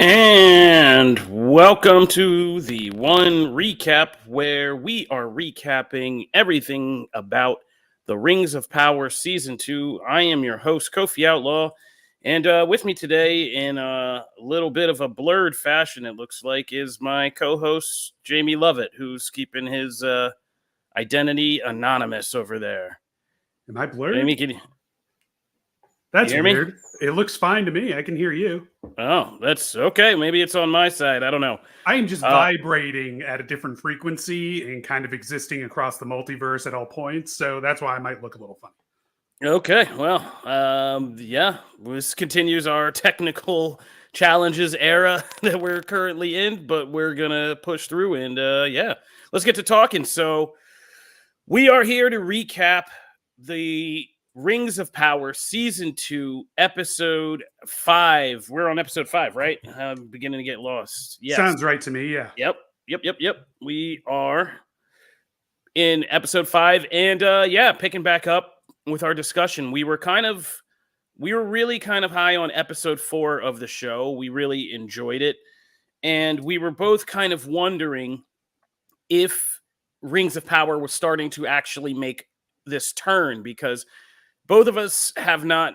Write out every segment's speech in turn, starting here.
And welcome to the one recap where we are recapping everything about the Rings of Power Season 2. I am your host, Kofi Outlaw, and with me today, in a little bit of a blurred fashion, it looks like, is my co host, Jamie Lovett, who's keeping his identity anonymous over there. Am I blurred? Jamie, can you That's hear me? weird. It looks fine to me. I can hear you. Oh, that's okay. Maybe it's on my side. I don't know. I am just Uh, vibrating at a different frequency and kind of existing across the multiverse at all points. So that's why I might look a little funny. Okay, well, yeah, this continues our technical challenges era that we're currently in, but we're gonna push through and yeah, let's get to talking. So, we are here to recap the Rings of Power Season 2, Episode 5. We're on Episode 5, right? I'm beginning to get lost. Yes. Sounds right to me. Yeah. Yep. We are in Episode 5, and yeah, picking back up with our discussion, we were really kind of high on Episode 4 of the show. We really enjoyed it, and we were both kind of wondering if Rings of Power was starting to actually make this turn, because both of us have not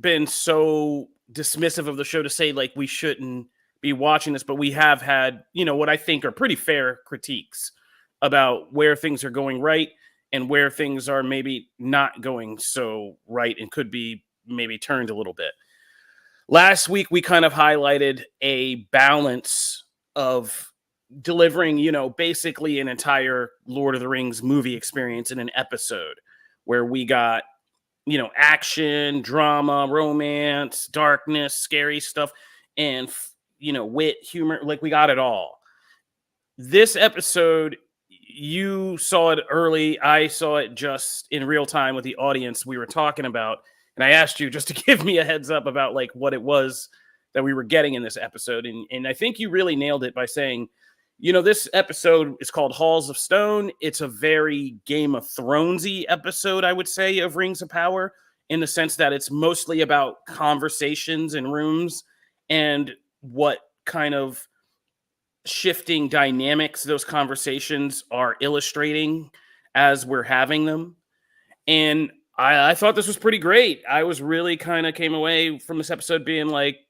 been so dismissive of the show to say like we shouldn't be watching this, but we have had, what I think are pretty fair critiques about where things are going right and where things are maybe not going so right and could be maybe turned a little bit. Last week, we kind of highlighted a balance of delivering, basically an entire Lord of the Rings movie experience in an episode where we got, action, drama, romance, darkness, scary stuff, and, wit, humor. Like, we got it all. This episode, you saw it early. I saw it just in real time with the audience we were talking about. And I asked you just to give me a heads up about like what it was that we were getting in this episode. And I think you really nailed it by saying, this episode is called Halls of Stone. It's a very Game of Thronesy episode, I would say, of Rings of Power, in the sense that it's mostly about conversations in rooms and what kind of shifting dynamics those conversations are illustrating as we're having them. And I thought this was pretty great. I was really kind of came away from this episode being like,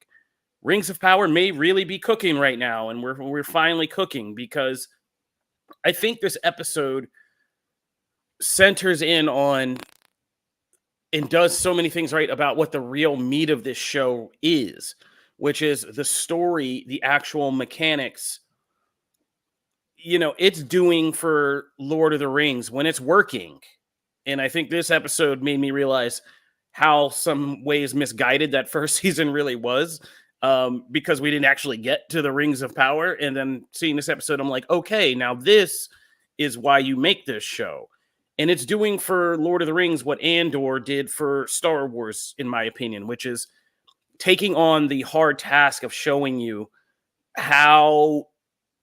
Rings of Power may really be cooking right now, and we're finally cooking, because I think this episode centers in on and does so many things right about what the real meat of this show is, which is the story, the actual mechanics. It's doing for Lord of the Rings when it's working. And I think this episode made me realize how some ways misguided that first season really was, because we didn't actually get to the Rings of Power. And then seeing this episode, I'm like, okay, now this is why you make this show. And it's doing for Lord of the Rings what Andor did for Star Wars, in my opinion, which is taking on the hard task of showing you how,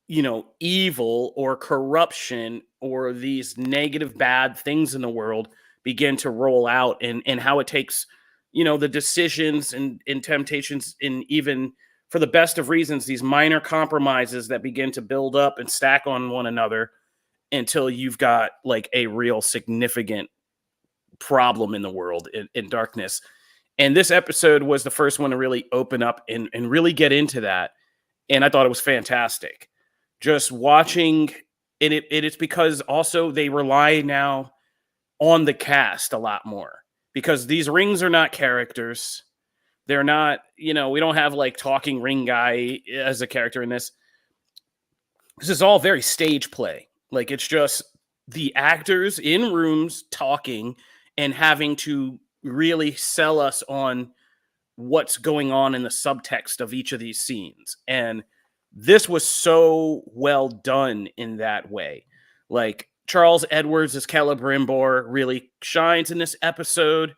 evil or corruption or these negative, bad things in the world begin to roll out, and how it takes, the decisions and temptations, and even for the best of reasons, these minor compromises that begin to build up and stack on one another until you've got like a real significant problem in the world, in darkness. And this episode was the first one to really open up and really get into that. And I thought it was fantastic. Just watching, and it's because also they rely now on the cast a lot more, because these rings are not characters. They're not, we don't have like talking ring guy as a character in this. This is all very stage play. Like, it's just the actors in rooms talking and having to really sell us on what's going on in the subtext of each of these scenes. And this was so well done in that way. Like, Charles Edwards as Celebrimbor really shines in this episode.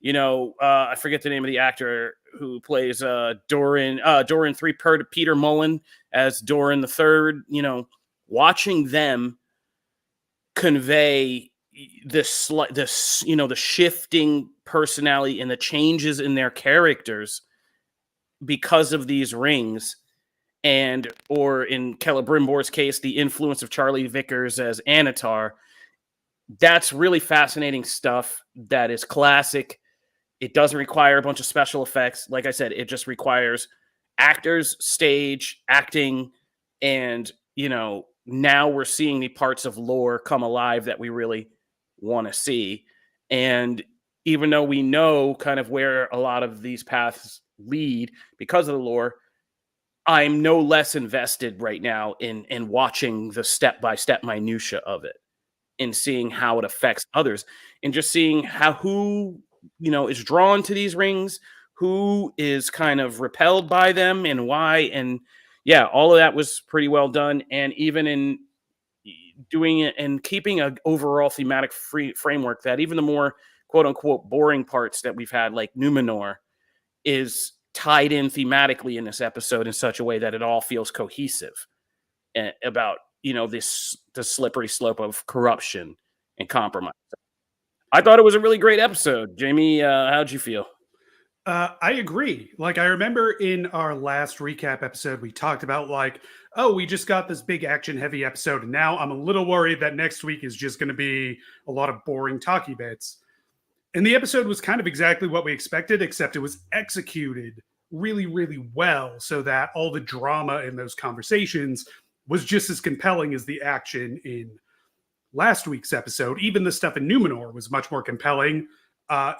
I forget the name of the actor who plays Doran 3, Peter Mullen as Doran the Third. Watching them convey this, the shifting personality and the changes in their characters because of these rings or in Celebrimbor's case, the influence of Charlie Vickers as Anatar. That's really fascinating stuff that is classic. It doesn't require a bunch of special effects. Like I said, it just requires actors, stage, acting, and, now we're seeing the parts of lore come alive that we really want to see. And even though we know kind of where a lot of these paths lead because of the lore, I'm no less invested right now in watching the step-by-step minutia of it and seeing how it affects others and just seeing who is drawn to these rings, who is kind of repelled by them and why. And yeah, all of that was pretty well done. And even in doing it and keeping an overall thematic framework, that even the more quote unquote boring parts that we've had, like Numenor, is tied in thematically in this episode in such a way that it all feels cohesive about the slippery slope of corruption and compromise. I thought it was a really great episode. Jamie, how'd you feel? I agree. Like, I remember in our last recap episode, we talked about like, oh, we just got this big action heavy episode. And now I'm a little worried that next week is just going to be a lot of boring talky bits. And the episode was kind of exactly what we expected, except it was executed really, really well so that all the drama in those conversations was just as compelling as the action in last week's episode. Even the stuff in Numenor was much more compelling.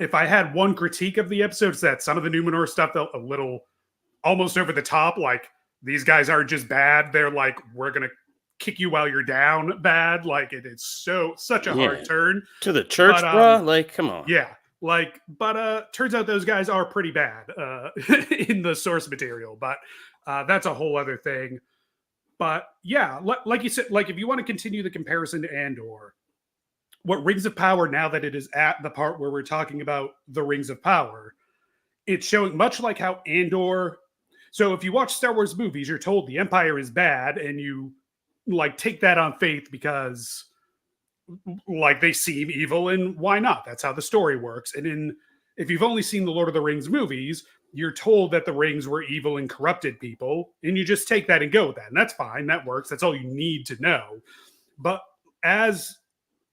If I had one critique of the episode, it's that some of the Numenor stuff felt a little almost over the top. Like, these guys aren't just bad. They're like, we're going to kick you while you're down bad. Like, it is such a hard turn. To the church, bruh? Like, come on. Yeah. Like, but turns out those guys are pretty bad in the source material. But that's a whole other thing. But yeah, like you said, like if you want to continue the comparison to Andor, what Rings of Power, now that it is at the part where we're talking about the Rings of Power, it's showing much like how Andor. So if you watch Star Wars movies, you're told the Empire is bad, and you like take that on faith because like they seem evil, and why not? That's how the story works. And if you've only seen the Lord of the Rings movies, you're told that the rings were evil and corrupted people, and you just take that and go with that. And that's fine. That works. That's all you need to know. But as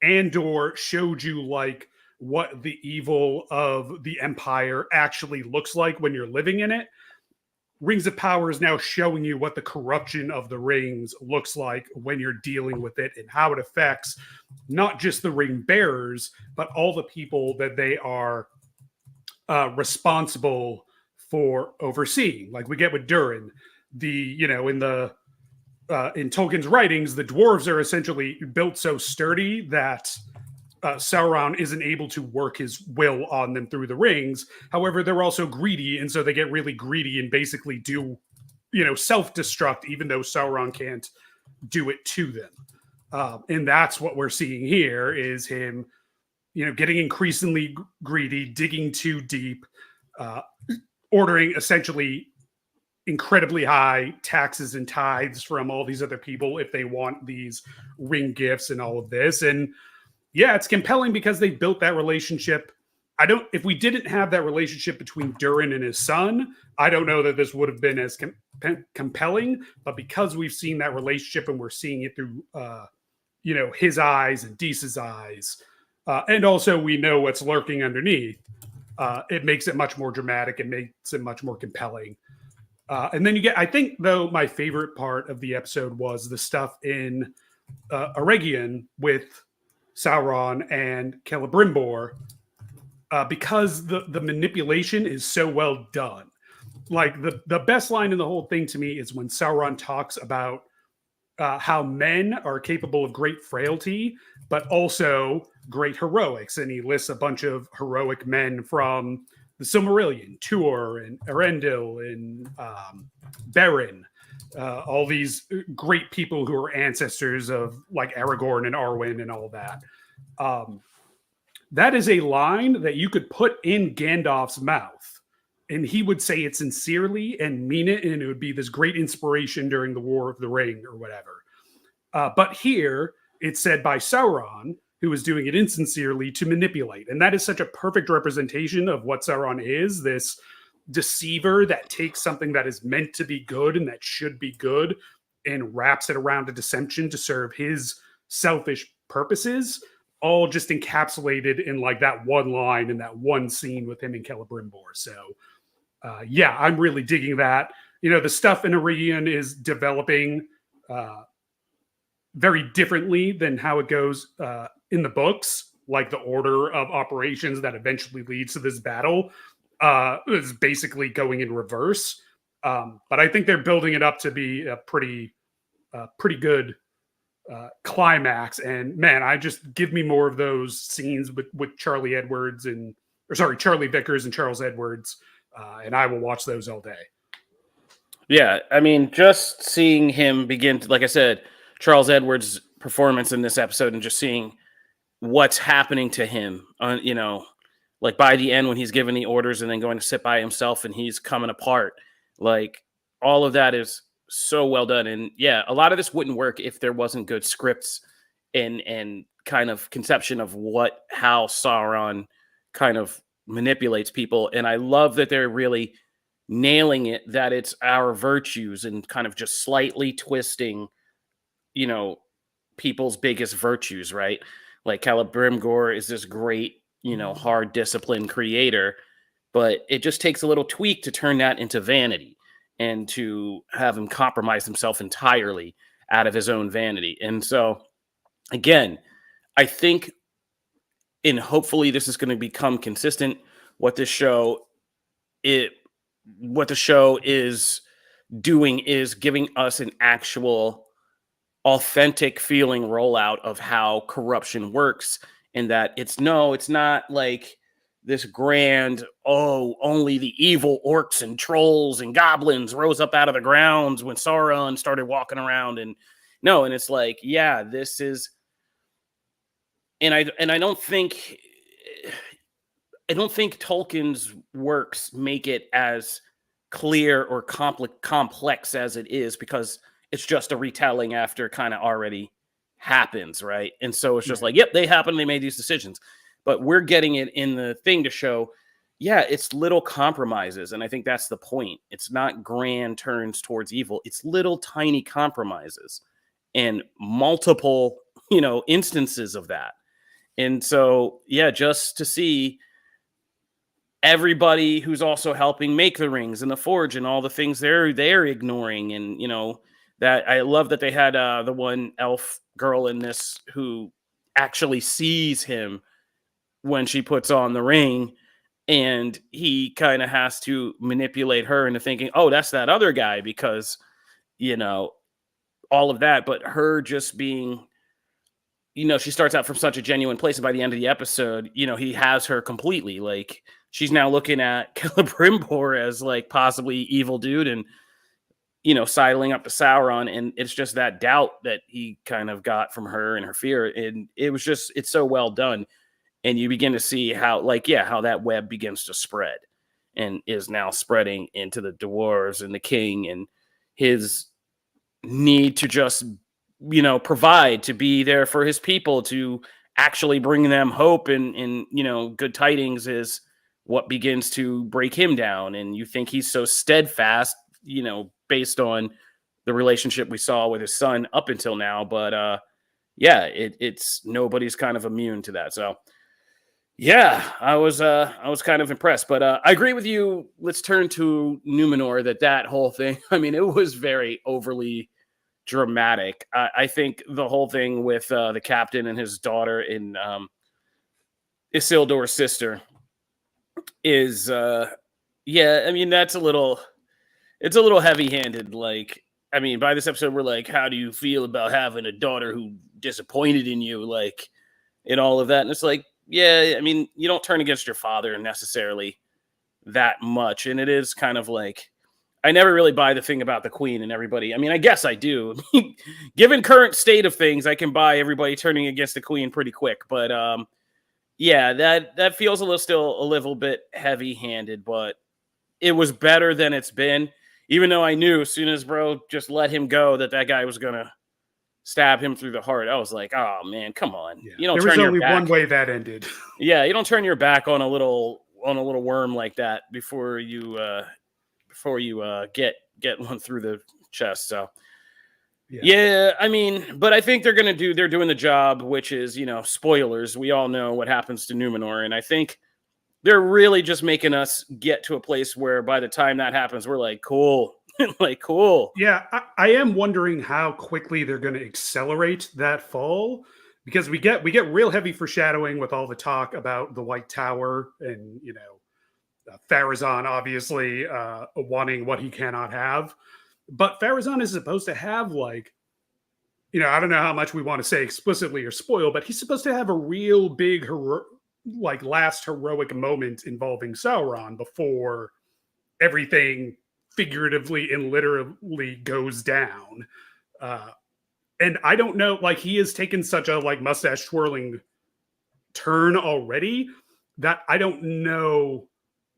Andor showed you like what the evil of the Empire actually looks like when you're living in it, Rings of Power is now showing you what the corruption of the rings looks like when you're dealing with it and how it affects not just the ring bearers, but all the people that they are responsible for overseeing. Like we get with Durin, in Tolkien's writings, the dwarves are essentially built so sturdy that Sauron isn't able to work his will on them through the rings. However, they're also greedy, and so they get really greedy and basically do, self-destruct, even though Sauron can't do it to them. And that's what we're seeing here is him, getting increasingly greedy, digging too deep, ordering essentially incredibly high taxes and tithes from all these other people if they want these ring gifts and all of this. And yeah, it's compelling because they built that relationship. If we didn't have that relationship between Durin and his son, I don't know that this would have been as compelling, but because we've seen that relationship and we're seeing it through, his eyes and Deese's eyes, and also we know what's lurking underneath, it makes it much more dramatic and makes it much more compelling. And then I think, though, my favorite part of the episode was the stuff in Eregion with Sauron and Celebrimbor, because the manipulation is so well done. Like the best line in the whole thing to me is when Sauron talks about how men are capable of great frailty, but also great heroics. And he lists a bunch of heroic men from the Silmarillion, Tuor and Erendil and Beren, all these great people who are ancestors of like Aragorn and Arwen and all that. That is a line that you could put in Gandalf's mouth, and he would say it sincerely and mean it, and it would be this great inspiration during the War of the Ring or whatever. But here, it's said by Sauron, who is doing it insincerely to manipulate. And that is such a perfect representation of what Sauron is, this deceiver that takes something that is meant to be good and that should be good and wraps it around a deception to serve his selfish purposes, all just encapsulated in like that one line in that one scene with him and Celebrimbor. So yeah, I'm really digging that. You know, the stuff in Iridian is developing very differently than how it goes in the books. Like the order of operations that eventually leads to this battle is basically going in reverse. But I think they're building it up to be a pretty good climax. And man, I just give me more of those scenes with Charlie Edwards Charlie Vickers and Charles Edwards, and I will watch those all day. Yeah, I mean, just seeing him begin to, like I said, Charles Edwards' performance in this episode, and just seeing what's happening to him, you know, like by the end when he's giving the orders and then going to sit by himself and he's coming apart, like all of that is so well done. And yeah, a lot of this wouldn't work if there wasn't good scripts and kind of conception of how Sauron kind of manipulates people. And I love that they're really nailing it, that it's our virtues and kind of just slightly twisting, you know, people's biggest virtues, right? Like Celebrimbor is this great, you know, hard discipline creator, but it just takes a little tweak to turn that into vanity and to have him compromise himself entirely out of his own vanity. And so again, I think, and hopefully this is going to become consistent, what the show is doing is giving us an actual authentic feeling rollout of how corruption works, and that it's not like this grand, only the evil orcs and trolls and goblins rose up out of the grounds when Sauron started walking around. And no, and it's like, yeah, this is, and I don't think Tolkien's works make it as clear or complex as it is, because it's just a retelling after kind of already happens, right? And so it's just like, yep, they happened, they made these decisions. But we're getting it in the thing to show, yeah, it's little compromises. And I think that's the point. It's not grand turns towards evil. It's little tiny compromises and multiple, you know, instances of that. And so, yeah, just to see everybody who's also helping make the rings and the forge and all the things they're ignoring. And, you know, that I love that they had the one elf girl in this who actually sees him when she puts on the ring, and he kind of has to manipulate her into thinking, oh, that's that other guy, because, you know, all of that. But her just being, you know, she starts out from such a genuine place, and by the end of the episode, you know, he has her completely. Like, she's now looking at Celebrimbor as like possibly evil dude, and, you know, sidling up to Sauron. And it's just that doubt that he kind of got from her and her fear. And it was just, it's so well done. And you begin to see how, like, yeah, how that web begins to spread and is now spreading into the dwarves and the king, and his need to just, you know, provide, to be there for his people, to actually bring them hope and you know, good tidings, is what begins to break him down. And you think he's so steadfast, you know, based on the relationship we saw with his son up until now. But yeah, it's nobody's kind of immune to that. So yeah, I was kind of impressed. But I agree with you. Let's turn to Numenor. That whole thing, I mean, it was very overly dramatic. I think the whole thing with the captain and his daughter and Isildur's sister is yeah, I mean, it's a little heavy-handed. Like, I mean, by this episode we're like, how do you feel about having a daughter who disappointed in you, like, and all of that? And it's like, yeah, I mean, you don't turn against your father necessarily that much. And it is kind of like, I never really buy the thing about the queen and everybody. I mean, I guess I do. Given current state of things, I can buy everybody turning against the queen pretty quick. But yeah, that feels still a little bit heavy-handed, but it was better than it's been. Even though I knew as soon as bro just let him go that guy was gonna stab him through the heart. I was like, oh man, come on. Yeah. You don't there was turn only your back. one way that ended. Yeah, you don't turn your back on a little on a little worm like that before you get one through the chest. So yeah, I mean, but I think they're doing the job, which is, spoilers. We all know what happens to Numenor, and I think they're really just making us get to a place where by the time that happens, we're like, cool, like cool. Yeah, I am wondering how quickly they're going to accelerate that fall, because we get real heavy foreshadowing with all the talk about the White Tower and Pharazôn obviously wanting what he cannot have, but Pharazôn is supposed to have I don't know how much we want to say explicitly or spoil, but he's supposed to have a real big last heroic moment involving Sauron before everything figuratively and literally goes down. And I don't know, he has taken such a mustache twirling turn already that I don't know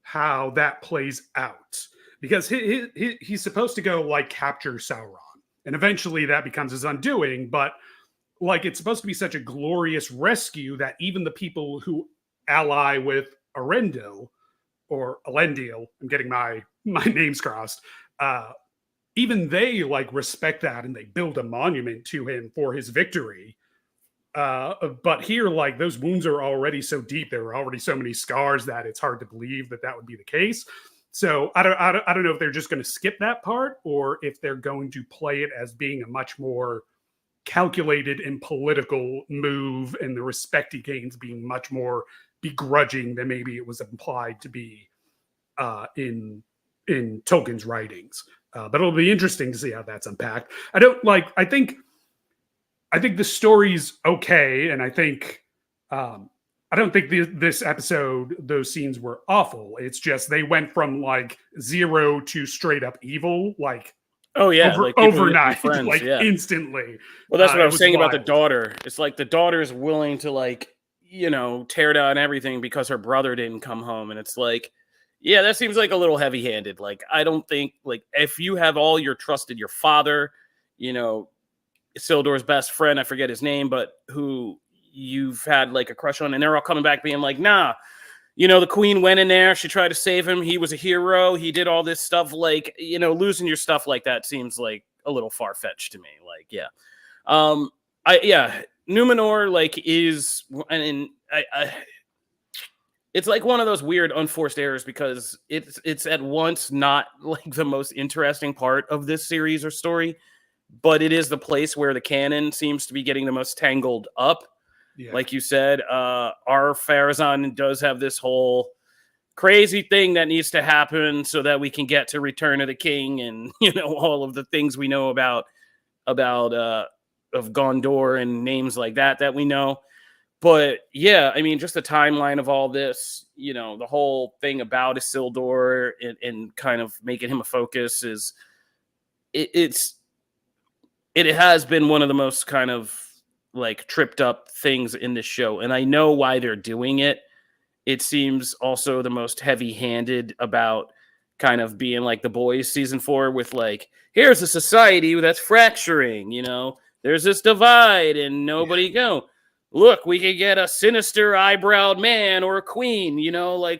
how that plays out, because he's supposed to go capture Sauron, and eventually that becomes his undoing. But it's supposed to be such a glorious rescue that even the people who ally with Arendil or Elendil, I'm getting my names crossed, even they respect that, and they build a monument to him for his victory. But here, those wounds are already so deep, there are already so many scars that it's hard to believe that would be the case. So I don't know if they're just going to skip that part, or if they're going to play it as being a much more calculated and political move, and the respect he gains being much more begrudging than maybe it was implied to be in Tolkien's writings. But it'll be interesting to see how that's unpacked. I think the story's okay, and I think I don't think this episode those scenes were awful. It's just they went from 0 to straight up evil, overnight, friends, instantly. Well, that's what I was saying about the daughter. It's the daughter's willing to tear down everything because her brother didn't come home, and it's yeah, that seems a little heavy-handed. I don't think if you have all your trusted, your father, Isildur's best friend, I forget his name, but who you've had a crush on, and they're all coming back being nah, the queen went in there, she tried to save him, he was a hero, he did all this stuff, losing your stuff like that seems a little far-fetched to me. Numenor is, and it's one of those weird unforced errors, because it's at once not the most interesting part of this series or story, but it is the place where the canon seems to be getting the most tangled up. Yeah. Like you said, our Pharazôn does have this whole crazy thing that needs to happen so that we can get to Return of the King, and all of the things we know about of Gondor and names like that we know. But yeah, I mean, just the timeline of all this, the whole thing about Isildur and kind of making him a focus is it has been one of the most kind of tripped up things in this show. And I know why they're doing it. It seems also the most heavy-handed about kind of being The Boys season 4 with here's a society that's fracturing, there's this divide and nobody go. Look, we could get a sinister eyebrowed man or a queen,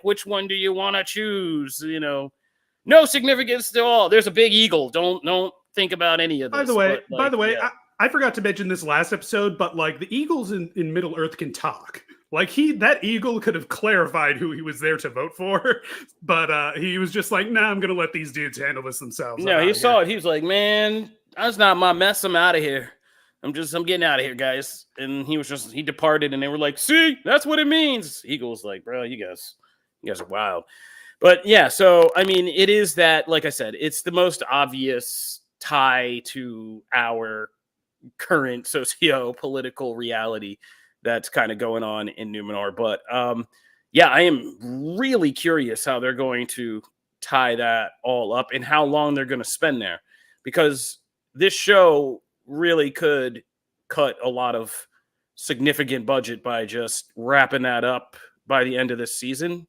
which one do you want to choose? No significance to all. There's a big eagle. Don't think about any of this. By the way, yeah. I forgot to mention this last episode, but the eagles in Middle Earth can talk. That eagle could have clarified who he was there to vote for, but he was just nah, I'm gonna let these dudes handle this themselves. No, he saw it. He was man, that's not my mess. I'm out of here. I'm getting out of here, guys. And he departed, and they were see, that's what it means. Eagle's bro, you guys are wild. But yeah, so I mean, it is that, like I said, it's the most obvious tie to our current socio-political reality that's kind of going on in Numenor. But yeah, I am really curious how they're going to tie that all up and how long they're going to spend there, because this show really could cut a lot of significant budget by just wrapping that up by the end of this season.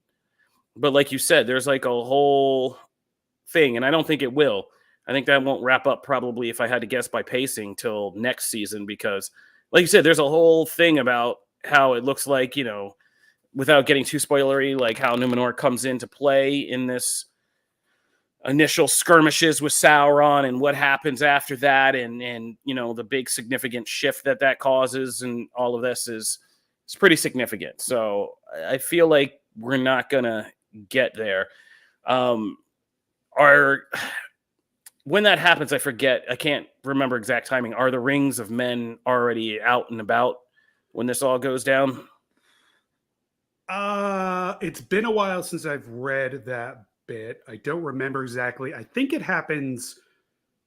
But like you said, there's a whole thing, and I don't think it will. I think that won't wrap up probably, if I had to guess by pacing, till next season, because like you said, there's a whole thing about how it looks without getting too spoilery, like how Numenor comes into play in this initial skirmishes with Sauron and what happens after that, and you know, the big significant shift that causes, and all of this is pretty significant. So I feel like we're not gonna get there. Are when that happens, I forget. I can't remember exact timing. Are the Rings of Men already out and about when this all goes down? It's been a while since I've read that bit. I don't remember exactly. I think it happens.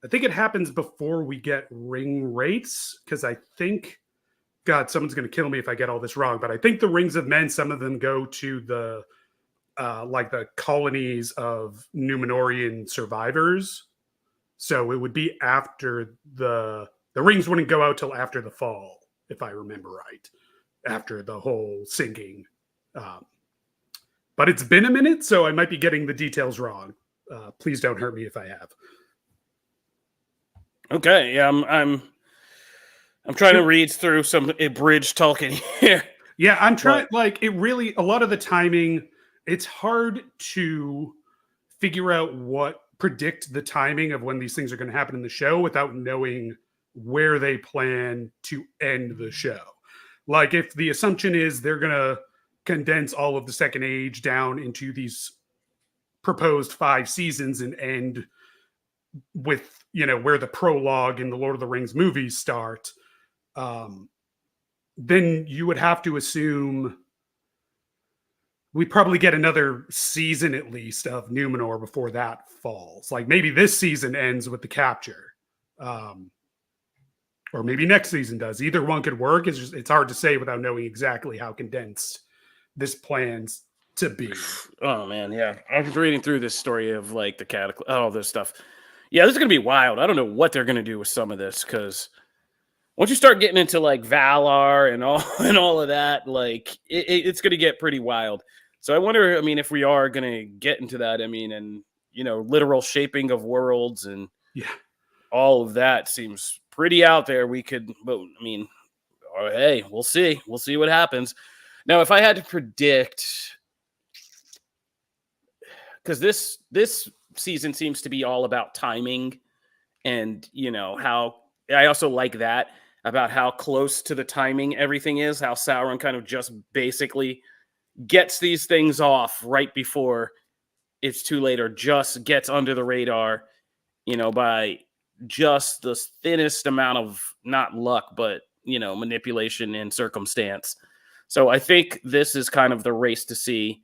I think it happens before we get ring rates, because I think, God, someone's going to kill me if I get all this wrong, but I think the Rings of Men, some of them go to the like the colonies of Numenorian survivors. So it would be after the rings wouldn't go out till after the fall, if I remember right, after the whole sinking. But it's been a minute, so I might be getting the details wrong. Please don't hurt me if I have. Okay, yeah, I'm trying to read through some abridged Tolkien here. Yeah, I'm trying. Like, it really, a lot of the timing, it's hard to figure out predict the timing of when these things are going to happen in the show without knowing where they plan to end the show. Like, if the assumption is they're going to condense all of the Second Age down into these proposed 5 seasons and end with, you know, where the prologue in the Lord of the Rings movies start, then you would have to assume we probably get another season at least of Numenor before that falls. Like, maybe this season ends with the capture, or maybe next season does. Either one could work. It's hard to say without knowing exactly how condensed this plans to be. Oh man, yeah. I was reading through this story of like the cataclysm, all this stuff. Yeah, this is gonna be wild. I don't know what they're gonna do with some of this, because once you start getting into like Valar and all of that, like it's gonna get pretty wild. So I wonder, I mean, if we are gonna get into that, I mean, and you know, literal shaping of worlds and Yeah. all of that seems pretty out there. We could, but I mean, hey, we'll see. We'll see what happens. Now, if I had to predict, because this season seems to be all about timing, and you know how I also like that about how close to the timing everything is, how Sauron kind of just basically gets these things off right before it's too late, or just gets under the radar, you know, by just the thinnest amount of not luck, but you know, manipulation and circumstance. So I think this is kind of the race to see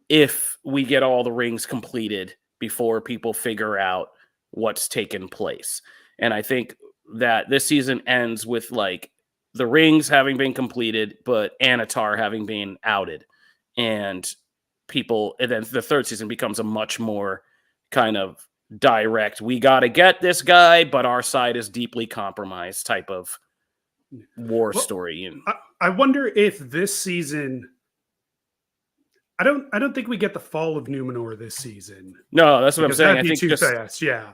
if we get all the rings completed before people figure out what's taken place. And I think that this season ends with like the rings having been completed, but Anatar having been outed. And then the third season becomes a much more kind of direct, we got to get this guy, but our side is deeply compromised type of war story. And I wonder if this season, I don't think we get the fall of Numenor this season. No, that's what I'm saying. I think too just fast. Yeah.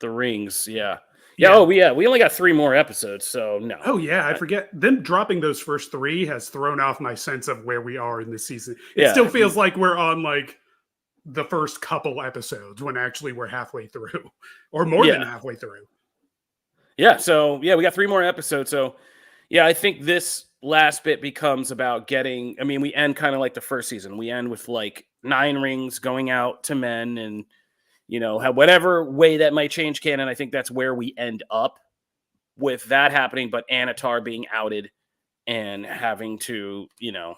The rings. Yeah. Oh, yeah. We only got 3 more episodes, so no. Oh, yeah. I forget. Them dropping those first 3 has thrown off my sense of where we are in this season. It still feels like we're on like the first couple episodes when actually we're halfway through, or more than halfway through. Yeah. So, yeah, we got 3 more episodes. So, yeah, I think this last bit becomes about getting, I mean, we end kind of like the first season. We end with like 9 rings going out to men, and you know, whatever way that might change canon, I think that's where we end up with that happening, but Anatar being outed and having to, you know,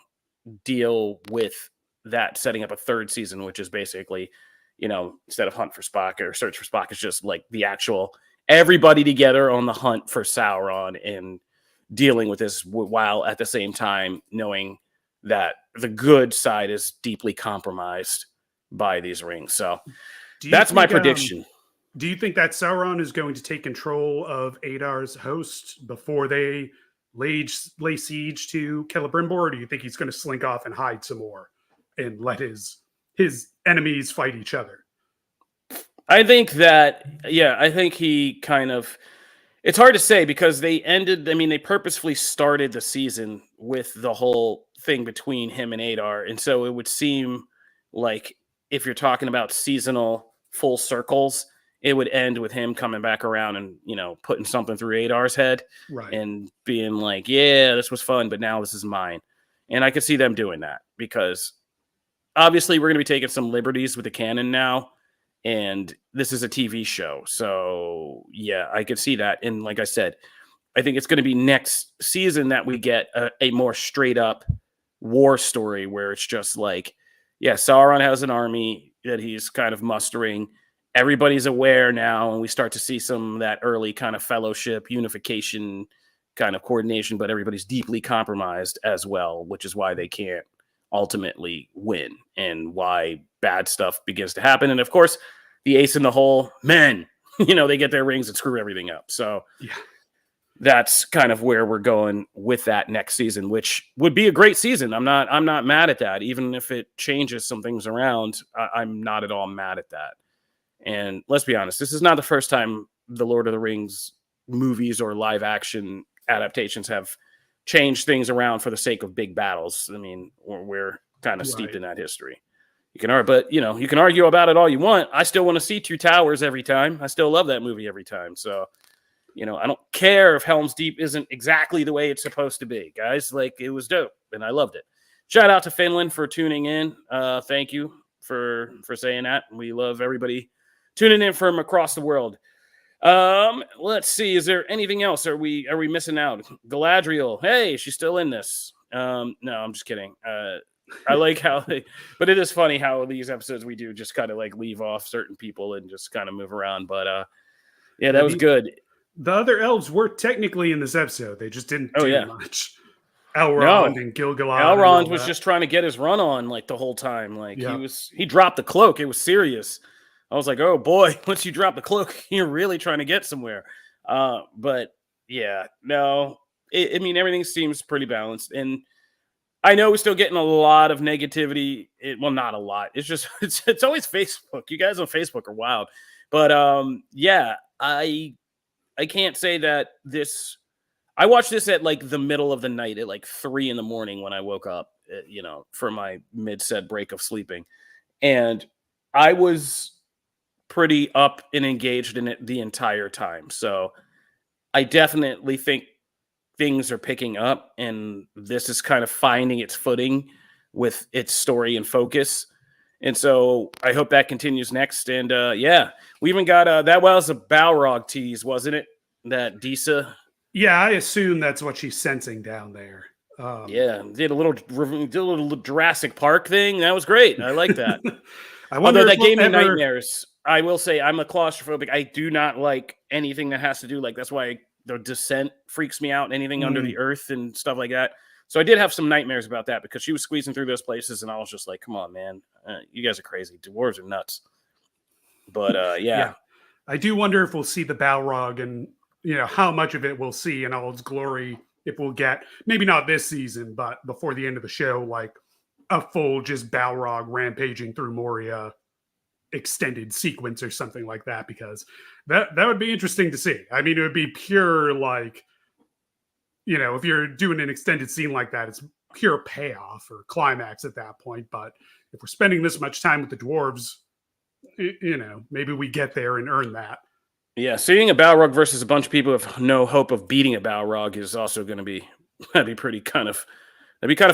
deal with that, setting up a third season, which is basically, you know, instead of Hunt for Spock or Search for Spock, it's just like the actual everybody together on the hunt for Sauron and dealing with this, while at the same time knowing that the good side is deeply compromised by these rings. So that's my prediction. Do you think that Sauron is going to take control of Adar's host before they lay siege to Celebrimbor, or do you think he's going to slink off and hide some more and let his enemies fight each other? I think that, I think he kind of, it's hard to say because they purposefully started the season with the whole thing between him and Adar. And so it would seem like if you're talking about seasonal full circles, it would end with him coming back around and, putting something through Adar's head Right. and being like, yeah, this was fun, but now this is mine. And I could see them doing that because obviously we're going to be taking some liberties with the canon now. And this is a TV show. So yeah, I could see that. And like I said, I think it's going to be next season that we get a more straight up war story where it's just like, yeah, Sauron has an army that he's kind of mustering. Everybody's aware now, and we start to see some of that early kind of fellowship, unification kind of coordination, but everybody's deeply compromised as well, which is why they can't ultimately win and why bad stuff begins to happen. And of course, the ace in the hole, men, they get their rings and screw everything up. So yeah, that's kind of where we're going with that next season, which would be a great season. I'm not mad at that. Even if it changes some things around, I'm not at all mad at that. And let's be honest, this is not the first time the Lord of the Rings movies or live action adaptations have changed things around for the sake of big battles. I mean, we're kind of steeped in that history. You can argue, but you can argue about it all you want. I still want to see Two Towers every time. I still love that movie every time. So, I don't care if Helm's Deep isn't exactly the way it's supposed to be, guys. Like, it was dope and I loved it. Shout out to Finland for tuning in. Thank you for saying that. We love everybody tuning in from across the world. Let's see. Is there anything else? Are we missing out? Galadriel. Hey, she's still in this. No, I'm just kidding. I like how but it is funny how these episodes we do just kind of like leave off certain people and just kind of move around. But yeah, that was good. The other elves were technically in this episode. They just didn't do much. Elrond and Gil-galad. Elrond was just trying to get his run on like the whole time. Like he dropped the cloak. It was serious. I was like, oh boy, once you drop the cloak, you're really trying to get somewhere. But yeah, no, I mean, everything seems pretty balanced. And I know we're still getting a lot of negativity. Well, not a lot. It's just, it's always Facebook. You guys on Facebook are wild. But yeah, I can't say that I watched this at like the middle of the night at like 3 a.m. when I woke up, for my mid-set break of sleeping. And I was pretty up and engaged in it the entire time. So I definitely think things are picking up and this is kind of finding its footing with its story and focus. And so I hope that continues next. And yeah, we even got that was a Balrog tease, wasn't it? That Disa. Yeah, I assume that's what she's sensing down there. Yeah, did a little Jurassic Park thing. That was great. I like that. Although that gave me nightmares. I will say I'm a claustrophobic. I do not like anything that has to do that's why the descent freaks me out. Anything under the earth and stuff like that. So I did have some nightmares about that because she was squeezing through those places, and I was just like, "Come on, man, you guys are crazy. Dwarves are nuts." But yeah, I do wonder if we'll see the Balrog and how much of it we'll see in all its glory. If we'll get maybe not this season, but before the end of the show, like a full just Balrog rampaging through Moria extended sequence or something like that, because that would be interesting to see. I mean, it would be pure like, if you're doing an extended scene like that, it's pure payoff or climax at that point. But if we're spending this much time with the dwarves, maybe we get there and earn that. Yeah, seeing a Balrog versus a bunch of people with no hope of beating a Balrog is also going to be that'd be kind of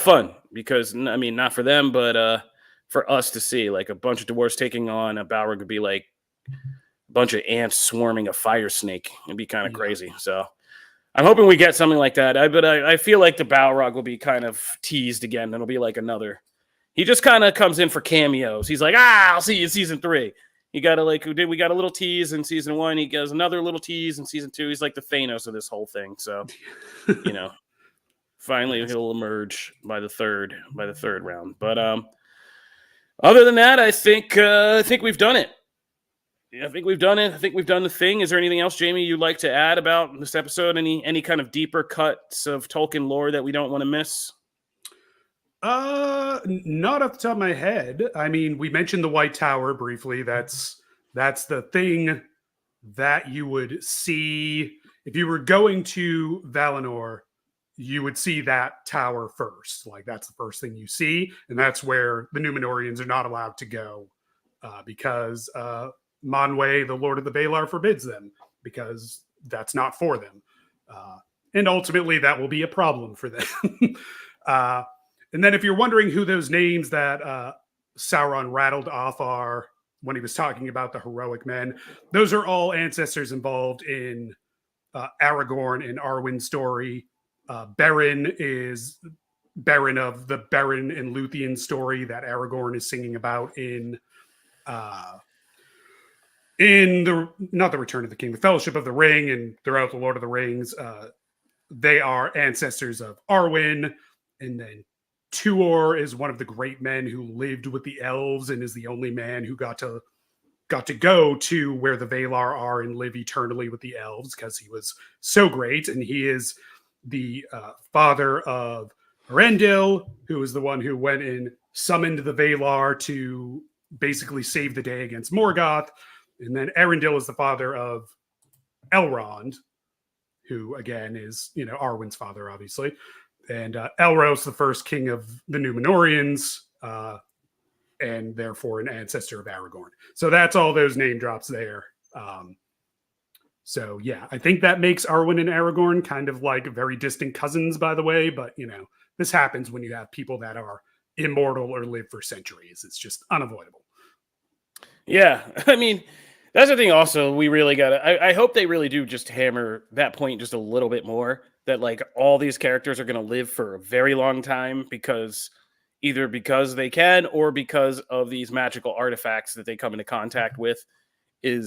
fun because I mean, not for them, but for us to see like a bunch of dwarves taking on a Balrog would be like a bunch of ants swarming a fire snake. It'd be kind of crazy. So I'm hoping we get something like that. But I feel like the Balrog will be kind of teased again. It'll be like another. He just kind of comes in for cameos. He's like, I'll see you in season 3. We got a little tease in season 1. He does another little tease in season 2. He's like the Thanos of this whole thing. So, finally he'll emerge by the third round. But other than that, I think we've done it. Yeah, I think we've done it. I think we've done the thing. Is there anything else, Jamie, you'd like to add about this episode? Any kind of deeper cuts of Tolkien lore that we don't want to miss? Not off the top of my head. I mean, we mentioned the White Tower briefly. That's the thing that you would see if you were going to Valinor. you would see that tower first. Like that's the first thing you see, and that's where the Númenóreans are not allowed to go because Manwë, the Lord of the Valar, forbids them because that's not for them. And ultimately, that will be a problem for them. And then if you're wondering who those names that Sauron rattled off are when he was talking about the heroic men, those are all ancestors involved in Aragorn and Arwen's story. Beren is Beren of the Beren and Luthien story that Aragorn is singing about in the not the Return of the King, the Fellowship of the Ring, and throughout the Lord of the Rings. They are ancestors of Arwen, and then Tuor is one of the great men who lived with the elves and is the only man who got to go to where the Valar are and live eternally with the elves because he was so great. And he is the father of Erendil, who is the one who went and summoned the Valar to basically save the day against Morgoth. And then Erendil is the father of Elrond, who again is, Arwen's father, obviously. And Elros, the first king of the Númenóreans, and therefore an ancestor of Aragorn. So that's all those name drops there. So yeah, I think that makes Arwen and Aragorn kind of like very distant cousins, by the way. But, this happens when you have people that are immortal or live for centuries. It's just unavoidable. Yeah, I mean, that's the thing also, we really got to, I hope they really do just hammer that point just a little bit more, that like all these characters are going to live for a very long time either because they can or because of these magical artifacts that they come into contact with I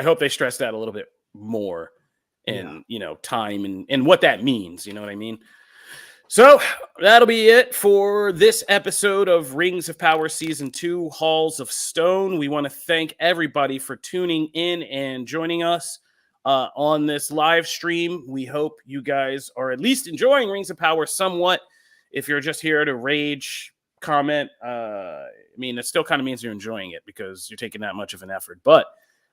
hope they stress that a little bit more and, time and what that means, you know what I mean? So that'll be it for this episode of Rings of Power Season 2, Halls of Stone. We want to thank everybody for tuning in and joining us on this live stream. We hope you guys are at least enjoying Rings of Power somewhat. If you're just here to rage, comment, it still kind of means you're enjoying it because you're taking that much of an effort. But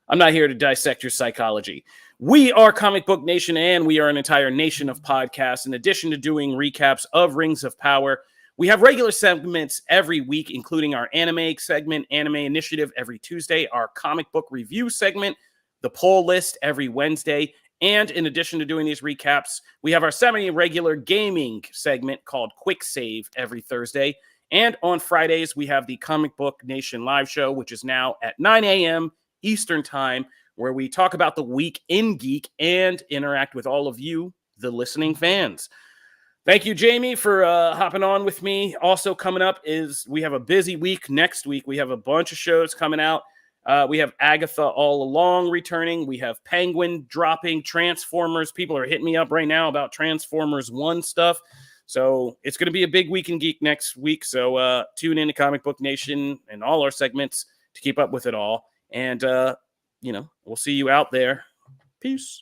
I'm not here to dissect your psychology. We are Comic Book Nation, and we are an entire nation of podcasts. In addition to doing recaps of Rings of Power, we have regular segments every week, including our anime segment, Anime Initiative, every Tuesday, our comic book review segment, the poll list every Wednesday. And in addition to doing these recaps, we have our semi-regular gaming segment called Quick Save every Thursday. And on Fridays, we have the Comic Book Nation live show, which is now at 9 a.m. Eastern Time, where we talk about the week in geek and interact with all of you, the listening fans. Thank you, Jamie, for hopping on with me. Also coming up is we have a busy week next week. We have a bunch of shows coming out. We have Agatha All Along returning. We have Penguin dropping, Transformers. People are hitting me up right now about Transformers 1 stuff. So it's going to be a big week in geek next week. So tune in to Comic Book Nation and all our segments to keep up with it all. And, we'll see you out there. Peace.